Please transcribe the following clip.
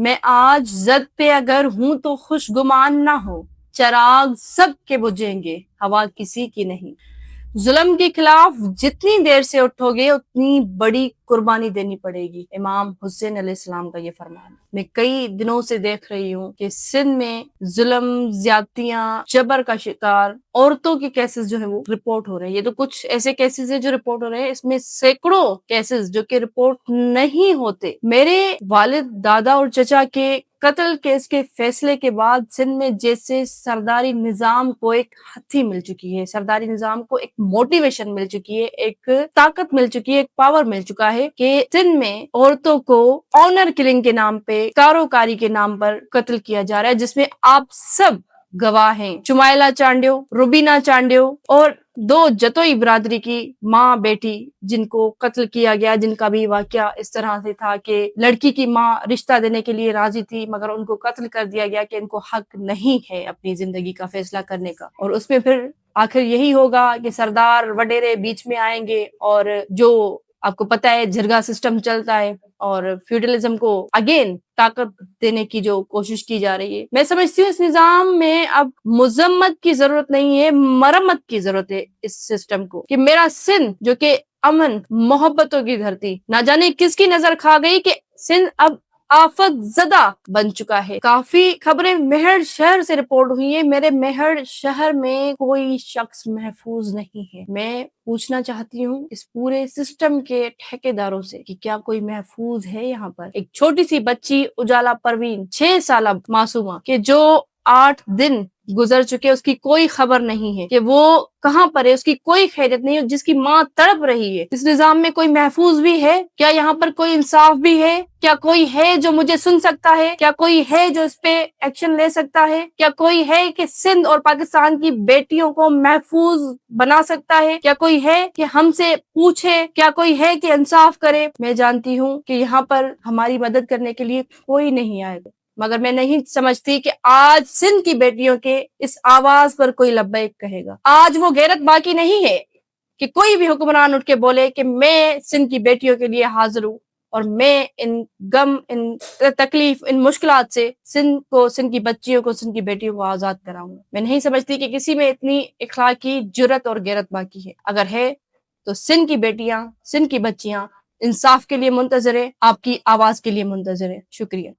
میں آج زد پہ اگر ہوں تو خوش گمان نہ ہو، چراغ سب کے بجھیں گے، ہوا کسی کی نہیں۔ ظلم کے خلاف جتنی دیر سے اٹھو گے اتنی بڑی قربانی دینی پڑے گی، امام حسین علیہ السلام کا یہ فرمان ہے۔ میں کئی دنوں سے دیکھ رہی ہوں کہ سندھ میں ظلم، زیادتیاں، جبر کا شکار عورتوں کے کیسز جو ہیں وہ رپورٹ ہو رہے ہیں۔ یہ تو کچھ ایسے کیسز ہیں جو رپورٹ ہو رہے ہیں، اس میں سینکڑوں کیسز جو کہ رپورٹ نہیں ہوتے۔ میرے والد، دادا اور چچا کے قتل کیس کے فیصلے کے بعد سندھ میں جیسے سرداری نظام کو ایک ہتھی مل چکی ہے، سرداری نظام کو ایک موٹیویشن مل چکی ہے، ایک طاقت مل چکی ہے، ایک پاور مل چکا ہے کہ سندھ میں عورتوں کو آنر کلنگ کے نام پہ، کاروکاری کے نام پر قتل کیا جا رہا ہے، جس میں آپ سب گواہ ہیں۔ چمائلہ چانڈیو، روبینہ چانڈیو اور دو جتوئی برادری کی ماں بیٹی جن کو قتل کیا گیا، جن کا بھی واقعہ اس طرح سے تھا کہ لڑکی کی ماں رشتہ دینے کے لیے راضی تھی مگر ان کو قتل کر دیا گیا کہ ان کو حق نہیں ہے اپنی زندگی کا فیصلہ کرنے کا۔ اور اس میں پھر آخر یہی ہوگا کہ سردار وڈیرے بیچ میں آئیں گے اور جو آپ کو پتہ ہے جرگا سسٹم چلتا ہے اور فیوڈلزم کو اگین طاقت دینے کی جو کوشش کی جا رہی ہے۔ میں سمجھتی ہوں اس نظام میں اب مذمت کی ضرورت نہیں ہے، مرمت کی ضرورت ہے اس سسٹم کو، کہ میرا سندھ جو کہ امن محبتوں کی دھرتی، نہ جانے کس کی نظر کھا گئی کہ سندھ اب آفت زدہ بن چکا ہے۔ کافی خبریں میہر شہر سے رپورٹ ہوئی ہیں، میرے میہر شہر میں کوئی شخص محفوظ نہیں ہے۔ میں پوچھنا چاہتی ہوں اس پورے سسٹم کے ٹھیکیداروں سے کہ کیا کوئی محفوظ ہے یہاں پر؟ ایک چھوٹی سی بچی اجالا پروین، 6 سالہ معصومہ، کہ جو 8 دن گزر چکے، اس کی کوئی خبر نہیں ہے کہ وہ کہاں پر ہے، اس کی کوئی خیریت نہیں ہے، جس کی ماں تڑپ رہی ہے۔ اس نظام میں کوئی محفوظ بھی ہے؟ کیا یہاں پر کوئی انصاف بھی ہے؟ کیا کوئی ہے جو مجھے سن سکتا ہے؟ کیا کوئی ہے جو اس پہ ایکشن لے سکتا ہے؟ کیا کوئی ہے کہ سندھ اور پاکستان کی بیٹیوں کو محفوظ بنا سکتا ہے؟ کیا کوئی ہے کہ ہم سے پوچھے؟ کیا کوئی ہے کہ انصاف کرے؟ میں جانتی ہوں کہ یہاں پر ہماری مدد کرنے کے لیے کوئی نہیں آئے گا، مگر میں نہیں سمجھتی کہ آج سندھ کی بیٹیوں کے اس آواز پر کوئی لبیک کہے گا۔ آج وہ غیرت باقی نہیں ہے کہ کوئی بھی حکمران اٹھ کے بولے کہ میں سندھ کی بیٹیوں کے لیے حاضر ہوں اور میں ان غم، ان تکلیف، ان مشکلات سے سندھ کی بچیوں کو، سندھ کی بیٹیوں کو آزاد کراؤں۔ میں نہیں سمجھتی کہ کسی میں اتنی اخلاقی جرت اور غیرت باقی ہے۔ اگر ہے تو سندھ کی بیٹیاں، سندھ کی بچیاں انصاف کے لیے منتظر ہے، آپ کی آواز کے لیے منتظر ہے۔ شکریہ۔